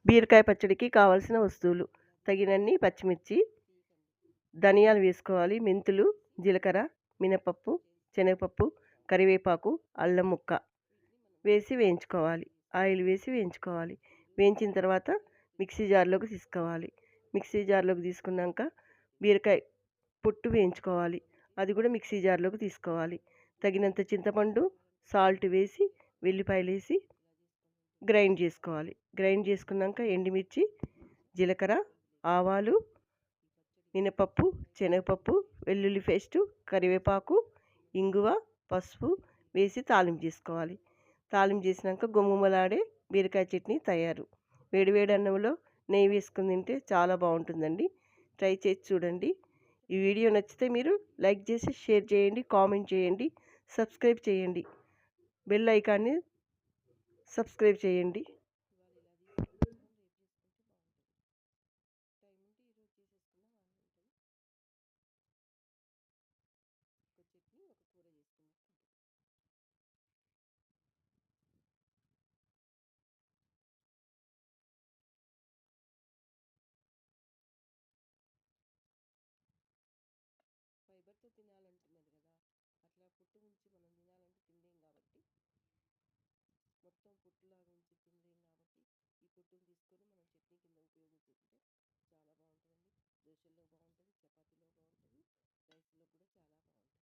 బీరకాయ పచ్చడికి కావాల్సిన వస్తువులు: తగినన్ని పచ్చిమిర్చి, ధనియాలు వేసుకోవాలి, మెంతులు, జీలకర్ర, మినపప్పు, శనగపప్పు, కరివేపాకు, అల్లం ముక్క వేసి వేయించుకోవాలి. ఆయిల్ వేసి వేయించుకోవాలి. వేయించిన తర్వాత మిక్సీ జార్లోకి తీసుకోవాలి. మిక్సీ జార్లోకి తీసుకున్నాక బీరకాయ పొట్టు వేయించుకోవాలి. అది కూడా మిక్సీ జార్లోకి తీసుకోవాలి. తగినంత చింతపండు, సాల్ట్ వేసి, వెల్లిపాయలు వేసి గ్రైండ్ చేసుకోవాలి. గ్రైండ్ చేసుకున్నాక ఎండుమిర్చి, జీలకర్ర, ఆవాలు, మినపప్పు, శనగపప్పు, వెల్లుల్లి పేస్టు, కరివేపాకు, ఇంగువ, పసుపు వేసి తాలింపు చేసుకోవాలి. తాలింపు చేసినాక గుమగుమలాడే బీరకాయ చట్నీ తయారు. వేడివేడి అన్నంలో నెయ్యి వేసుకుని తింటే చాలా బాగుంటుందండి. ట్రై చేసి చూడండి. ఈ వీడియో నచ్చితే మీరు లైక్ చేసి షేర్ చేయండి, కామెంట్ చేయండి, సబ్స్క్రైబ్ చేయండి. బెల్ ఐకాన్ని సబ్స్క్రైబ్ చేయండి. ఫైబర్తో తినాలంటున్నారు కదా, అట్లా పుట్టు ఉంచి మనం తినాలంటే తినలేం కాబట్టి, మొత్తం పుట్టులాగా ఉంచి తినలేం కాబట్టి, ఈ పుట్టును తీసుకొని మనం చట్నీ కింద ఉపయోగించుకుంటే చాలా బాగుంటుందండి. దోశల్లో బాగుంటుంది, చపాతీలో బాగుంటుంది, రైస్లో కూడా చాలా బాగుంటుంది.